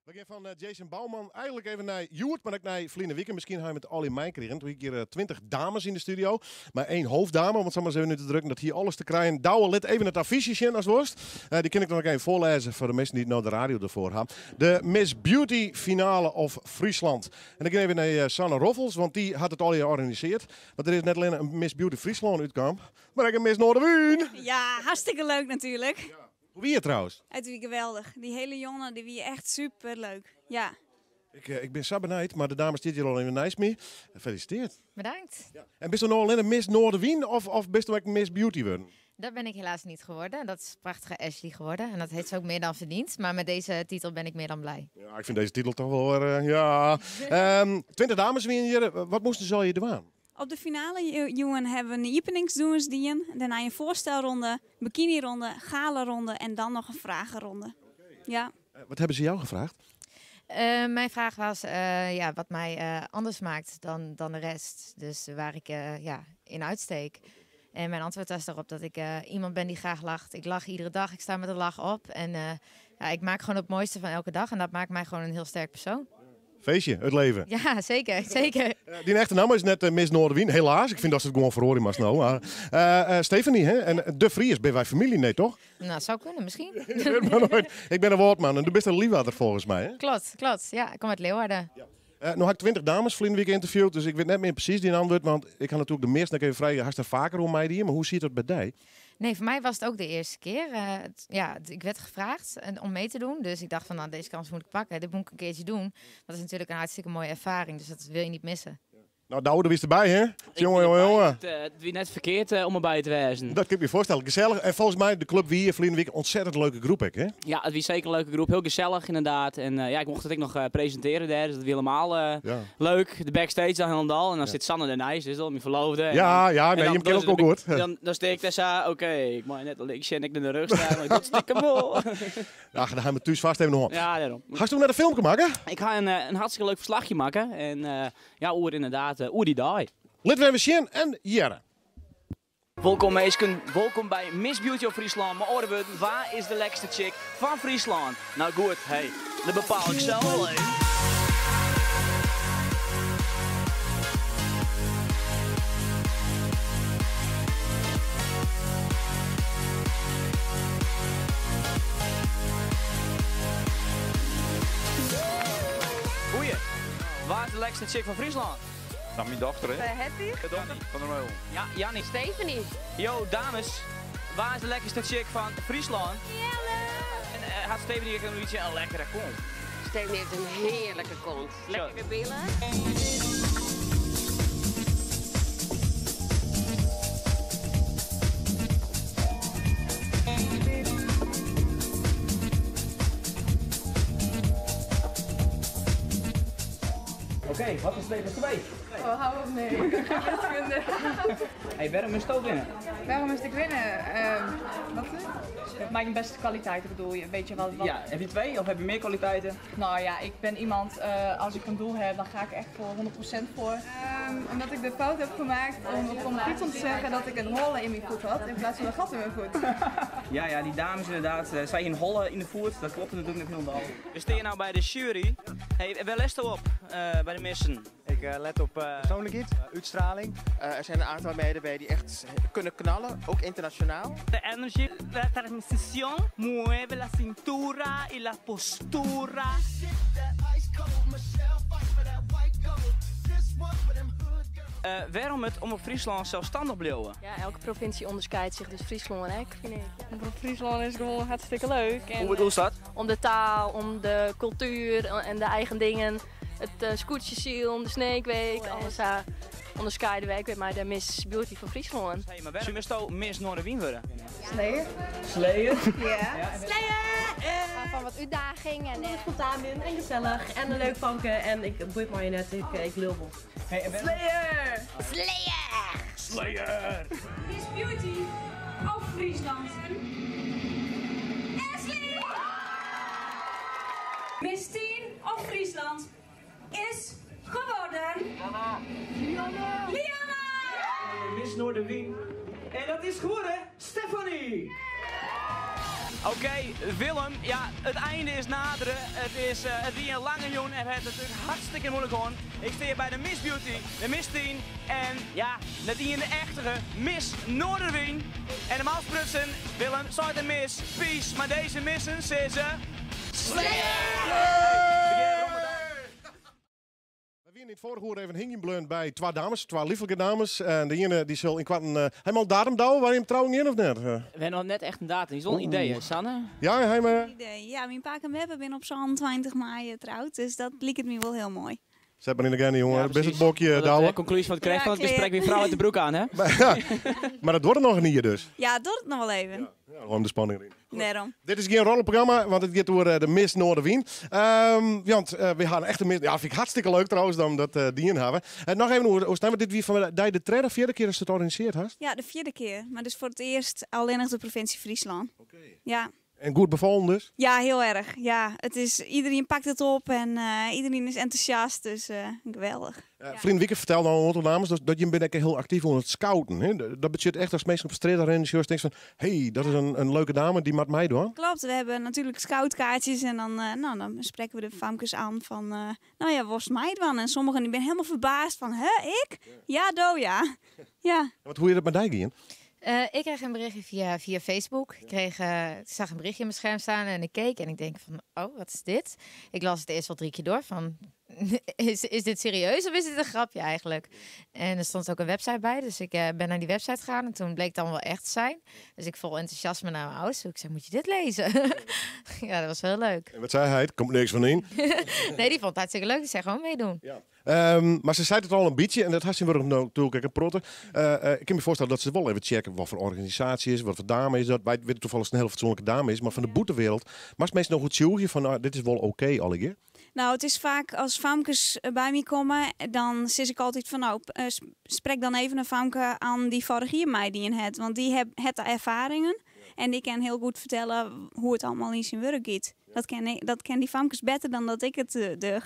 We gaan van Jason Bouwman eigenlijk even naar Joert, maar ook naar Vliene Wieken. Misschien ga je met Olly Mijn krijgen. Toen heb ik hier 20 dames in de studio. Maar één hoofddame, want zomaar even nu te drukken dat hier alles te krijgen. Douwe, let even het affiche zien als worst. Die kan ik nog even voorlezen voor de mensen die nou de radio ervoor hebben. De Miss Beauty finale of Friesland. En dan gaan we even naar Sanne Roffels, want die had het al georganiseerd. Want er is net alleen een Miss Beauty Friesland uitkwam, maar ook een Miss Noorderwien. Ja, hartstikke leuk natuurlijk. Ja. Hoe wie je trouwens? Het was geweldig. Die hele jongen, die wie echt super leuk. Ja. Ik ben zo benieuwd, maar de dames zitten hier al in de nice mee. Gefeliciteerd. Bedankt. Ja. En bist u nou alleen een Miss Noorderwien of bist u ook een Miss Beauty worden? Dat ben ik helaas niet geworden. Dat is prachtige Ashley geworden. En dat heeft ze ook meer dan verdiend. Maar met deze titel ben ik meer dan blij. Ja, ik vind deze titel toch wel weer, ja. 20 dames weer hier. Wat moesten ze al je doen? Op de finale jongen hebben we een openingsdoensdien, daarna een voorstelronde, bikinironde, galaronde en dan nog een vragenronde. Ja. Wat hebben ze jou gevraagd? Mijn vraag was wat mij anders maakt dan de rest. Dus waar ik in uitsteek. En mijn antwoord was daarop dat ik iemand ben die graag lacht. Ik lach iedere dag, ik sta met een lach op. En ik maak gewoon het mooiste van elke dag. En dat maakt mij gewoon een heel sterk persoon. Feestje, het leven. Ja, zeker, zeker. Die echte naam is net Miss Noorderwien, helaas. Ik vind dat ze het gewoon verhoren maar snel. Maar, Stephanie, hè? En De Vries, ben wij familie? Nee, toch? Nou, zou kunnen, misschien. Ik ben een woordman en du bent een liefhebber volgens mij. Hè? Klopt. Ja, ik kom uit Leeuwarden. Ja. Nu had ik 20 dames Vliene Wieken interviewd, dus ik weet net meer precies die antwoord. Want ik had natuurlijk de meeste even vrij hartstikke vaker om mij die. Maar hoe ziet het bij jou? Nee, voor mij was het ook de eerste keer. Ik werd gevraagd om mee te doen. Dus ik dacht van, nou, deze kans moet ik pakken. Dit moet ik een keertje doen. Dat is natuurlijk een hartstikke mooie ervaring. Dus dat wil je niet missen. Nou, Douwe, er is erbij, hè? Jongen. Het wie net verkeerd om erbij te wezen. Dat kun je je voorstellen. Gezellig. En volgens mij de club wie hier Vliene Wieken ontzettend leuke groep, hè? Ja, het was zeker een leuke groep. Heel gezellig inderdaad. En ik mocht het ook nog presenteren daar. Dus dat was helemaal leuk. De backstage dan helemaal. En dan zit Sanne ernaast, dus dat mijn verloofde. Nee, je kent ook goed. Dan steek ik daar zo, oké, ik mag net een linkje en ik in de rug staan. Maar dat stiekem wel. Ja, dan gaan we thuis vast even nog op. Ja, daarom. Ga je toen naar de film maken? Ik ga een hartstikke leuk verslagje maken. En oer inderdaad, oer die dag. Lidwin Wissien en Jere. Welkom meisken, welkom bij Miss Beauty of Friesland. Maar oren, waar is de lekkerste chick van Friesland? Nou goed, hey, dat bepaal ik zelf wel. Goeie, waar is de lekkerste chick van Friesland? Nou, mijn dochter, hè? Happy? De dochter van de Meul. Ja, Jannie. Stephanie. Yo, dames. Waar is de lekkerste chick van Friesland? Jelle. En had Stephanie een lekkere kont? Stephanie heeft een heerlijke kont. Lekkere billen. Oké, wat is leven 2? Oh, hou op, nee. Ik kan het vinden. Hey, waarom is het ook winnen? Waarom is ik winnen? Wat? Mijn beste kwaliteiten bedoel je? Weet je wat? Ja, heb je 2 of heb je meer kwaliteiten? Nou ja, ik ben iemand, als ik een doel heb, dan ga ik echt voor 100% voor. Omdat ik de fout heb gemaakt om op competitie te zeggen dat ik een holle in mijn voet had, in plaats van een gat in mijn voet. Ja, die dames inderdaad, zij een holle in de voet, dat klopt natuurlijk niet helemaal. We staan nou bij de jury. Hey, waar let op bij de missen? Ik let op persoonlijkheid, uitstraling. Er zijn een aantal meiden bij die echt kunnen knallen, ook internationaal. De energy, la transmisión, mueve la cintura y la postura. Waarom het om op Friesland zelfstandig blijven? Ja, elke provincie onderscheidt zich, dus Friesland en ik, vind ik. Friesland is gewoon hartstikke leuk. Hoe bedoel je dat? Om de taal, om de cultuur en de eigen dingen. Het scootjesiel, de Sneekweek, alles onderscheiden wij. Ik weet maar de Miss Beauty van Friesland. Hey, maar waarom is het Miss Noorderwien worden? Slayer. Slayer? Ja. Slayer! Van wat uitdaging en spontaan in en gezellig en leuk vanken en ik boeit mij net, ik lul wel. Hey, Slayer! Slayer! Slayer! Miss Beauty of Friesland. Ashley! Miss Teen of Friesland is geworden. Liana! Miss Noorderwien. En dat is geworden Stephanie! Oké, Willem, ja, het einde is naderen. Het weer een lange joen en het is natuurlijk hartstikke moeilijk gewoon. Ik sta hier bij de Miss Beauty, de Miss 10 en ja, net die in de echte Miss Noorderwien. En de Malsprutsen, Willem, sorry de Miss, peace, maar deze missen is We in het vorige uur even hingenbleund bij twee dames, twee lieflijke dames. En de ene die zal in kwarten helemaal datum douwen, waar je hem trouwens in of net? We hebben nog net echt een datum, is wel een idee hè, Sanne? Ja, hij maar. Ja, mijn pa en Webbe ben op zo'n 20 mei trouwd, dus dat liep het me wel heel mooi. Zet maar in de gerne, jongen. Ja, Best het bokje de douwen. conclusie van het krijg van het gesprek weer vrouw uit de broek aan, hè? Maar dat wordt er nog een hier dus. Ja, doe het nog wel even. Ja, gewoon de spanning erin. Daarom. Dit is geen rollenprogramma, want het gaat door de Miss Noorderwien. Want we gaan echt een Miss... Ja, vind ik hartstikke leuk trouwens, dan dat die in hebben. Nog even hoe staan we dit weer van de derde of vierde keer dat je het organiseerd hast? Ja, de 4e keer. Maar dus voor het eerst alleen nog de provincie Friesland. Ja. En goed bevallen dus? Ja, heel erg. Ja, het is, iedereen pakt het op en iedereen is enthousiast, dus geweldig. Vriend Wieke vertelde al een aantal dames dat je bent heel actief onder het scouten. Hè? Dat betekent echt als mensen op straat rennen, je denkt van, hey, dat is een leuke dame, die mag mij doen. Klopt, we hebben natuurlijk scoutkaartjes en dan spreken we de famkes aan van, nou ja, was mij dan? En sommigen die ben helemaal verbaasd van, hè, ik? Ja, ja. Ja. Hoe je dat met die gaan? Ik kreeg een berichtje via Facebook. Ik zag een berichtje in mijn scherm staan en ik keek en ik denk van, oh, wat is dit? Ik las het eerst wel 3 keer door van, is dit serieus of is dit een grapje eigenlijk? En er stond ook een website bij, dus ik ben naar die website gegaan en toen bleek het dan wel echt te zijn. Dus ik vol enthousiasme naar mijn ouders. Ik zei, moet je dit lezen? Ja, dat was wel leuk. En wat zei hij? Er komt niks van in. Nee, die vond het hartstikke leuk. Die zei gewoon meedoen. Ja. Maar ze zei het al een beetje, en dat had ze weer natuurlijk een protten. Ik kan me voorstellen dat ze wel even checken wat voor organisatie is, wat voor dame is dat. Wij weten toevallig dat het een heel fatsoenlijke dame is, maar van de boetewereld. Maar als mensen nog goed zoeken van, dit is wel oké alle keer. Nou, het is vaak als famkes bij mij komen, dan zeg ik altijd van, nou, spreek dan even een famke aan die vorig jaar mij die in het, want die heeft de ervaringen. En die kan heel goed vertellen hoe het allemaal in zijn werk gaat. Dat ken die famkes beter dan dat ik het doe.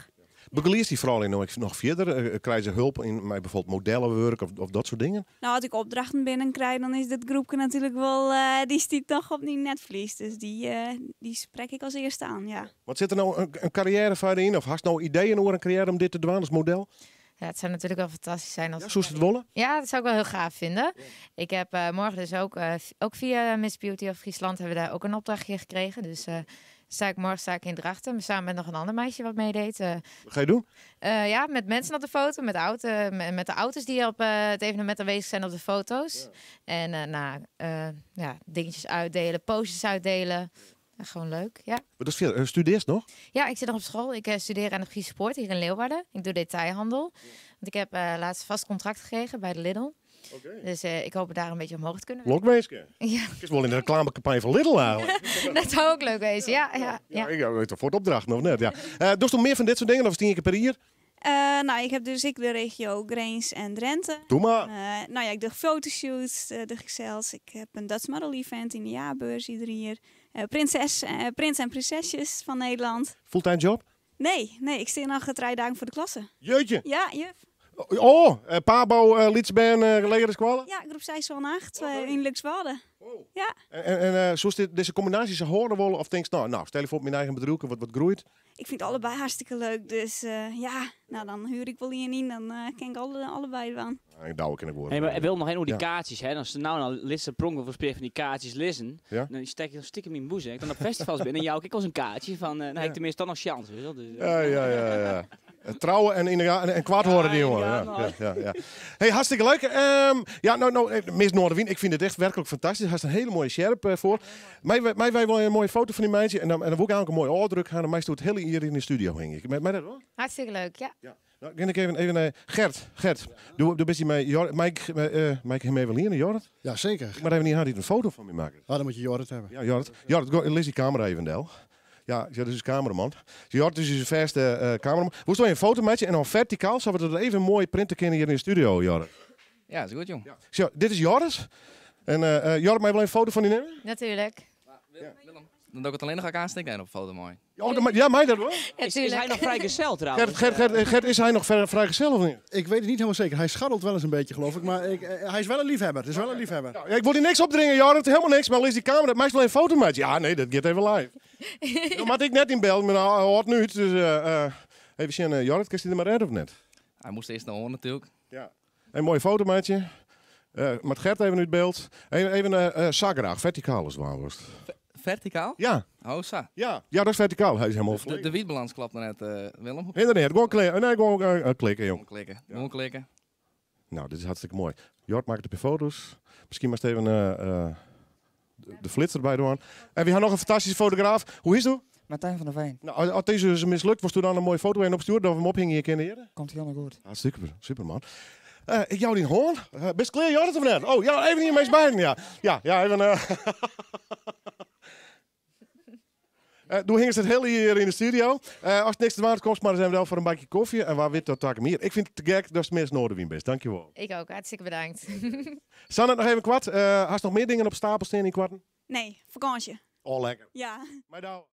Begeleert die vrouw nog verder? Krijgen ze hulp in bijvoorbeeld modellenwerk of dat soort dingen? Nou, als ik opdrachten binnenkrijg, dan is dit groepje natuurlijk wel, die stiet toch op die netvlies. Dus die spreek ik als eerste aan, ja. Wat zit er nou een carrière voor in? Of hast nou ideeën over een carrière om dit te doen als model? Ja, het zou natuurlijk wel fantastisch zijn. Als zo is het wollen? Ja, dat zou ik wel heel gaaf vinden. Ja. Ik heb morgen dus ook via Miss Beauty of Friesland hebben we daar ook een opdrachtje gekregen. Dus morgen sta ik in Drachten, samen met nog een ander meisje wat meedeed. Wat ga je doen? Ja, met mensen op de foto, met de auto's die op het evenement aanwezig zijn op de foto's. Ja. En dingetjes uitdelen, posters uitdelen. Gewoon leuk, ja. Wat is veel? Studeert nog? Ja, ik zit nog op school. Ik studeer aan de Friese Poort hier in Leeuwarden. Ik doe detailhandel. Want ik heb laatst vast contract gekregen bij de Lidl. Okay. Dus ik hoop daar een beetje omhoog te kunnen. Lokweesje? Ja. Het is wel in de reclamecampagne van Lidl eigenlijk. Dat zou ook leuk wezen, ja. Ik weet toch voor het opdrachten of net, ja. Doe je nog meer van dit soort dingen of 10 keer per jaar? Nou, ik heb dus de regio Grains en Drenthe. Doe maar. Nou ja, ik doe fotoshoots, doe ik zelfs. Ik heb een Dutch Model Event in de jaarbeurs iedere jaar. Prins en prinsesjes van Nederland. Fulltime job? Nee, ik sta nog 3 dagen voor de klasse. Jeetje? Ja, juf. Oh, Pabo, Lietsbeen, Legerskwallen? Ja, groep 6 van 8 in Luxwalde. Oh. Ja. En zoals deze combinaties ze horen willen of denk je, nou, stel je voor op mijn eigen bedrijf wat groeit? Ik vind het allebei hartstikke leuk, dus dan huur ik wel in, dan ken ik allebei van. Ik douw ik in het woord. Hey, maar er wil nog geen die kaartjes, hè? Als ze nou listen pronken voor van die kaartjes lezen, ja? Dan steek je stiekem in mijn boezem. Ik dan op festivals ben en jou ik als een kaartje van, dan heb ik tenminste dan nog chance. Dus, ja. Trouwen en kwaad horen die jongen. Ja. Hey, hartstikke leuk. Miss Noorderwien, ik vind het echt werkelijk fantastisch. Hij heeft een hele mooie sjerp voor. Mij wil je een mooie foto van die meisje en dan wil ik eigenlijk een mooie oordruk gaan. En mij stoot het hele hier in de studio heen. Mij dat wel? Hartstikke leuk, ja. Nou, kan ik even Gert, doe best mee. Mike hem even leren, Jorrit? Ja, zeker. Maar even niet had een foto van me maken. Dan moet je Jorrit hebben. Ja, Jorrit, lees die camera even, Del. Ja, dat is een cameraman. Jorrit is een verste cameraman. Hoe stel je een foto met je en dan verticaal, zouden we dat even mooi printen kunnen hier in de studio, Jorrit? Ja, dat is goed, jong. Ja. Zo, dit is Jorrit. En Jorrit, mij wel een foto van die nemen? Natuurlijk. Willem. Dan doe ik het alleen nog aansteken en op foto mooi. Ja, mij dat hoor. Is hij nog vrijgezel trouwens? Gert, is hij nog vrijgezel of niet? Ik weet het niet helemaal zeker. Hij scharrelt wel eens een beetje, geloof ik. Maar hij is wel een liefhebber. Het is wel een liefhebber. Ja, ik wil die niks opdringen, Jorrit. Helemaal niks. Maar lees die camera. Dat maakt wel een foto met je. Ja, nee, dat gaat even live. Dan had ik net in bel. Maar nou, hoort nu. Dus even zien, Jorrit, kun je er maar redden of net? Hij moest eerst naar horen natuurlijk. Ja. Een mooie foto met je. Met Gert even nu het beeld. Even zagraag. Verticaal is het waar was. Verticaal? Ja. Oh, zo. Ja, dat is verticaal. Hij is helemaal De wietbalans klopt net, Willem. Inderdaad, gewoon klikken. Nee, gewoon klikken, jong. Gewoon klikken. Nou, dit is hartstikke mooi. Jort maakt de foto's. Misschien maar even de flits erbij doen. En we hebben nog een fantastische fotograaf. Hoe is het? Martijn van der Veen. Nou, als deze dus mislukt, was toen dan een mooie foto en opsturen dat we hem ophingen hier kennen. Komt helemaal goed. Hartstikke super man. Ik jou die hoorn. Best clear, Jort of net? Oh ja, even hier mee bij. Ja, even. Toen hingen ze het hele hier in de studio. Als het niks te waard komt, maar zijn we wel voor een bakje koffie. En waar wit dat taken meer. Ik vind het te gek, dat is het meest Noorderwien best. Dankjewel. Ik ook, hartstikke bedankt. Sanne, nog even kwart. Hast nog meer dingen op stapel staan in kwarten? Nee, vakantie. Oh, lekker. Ja. Maar nou.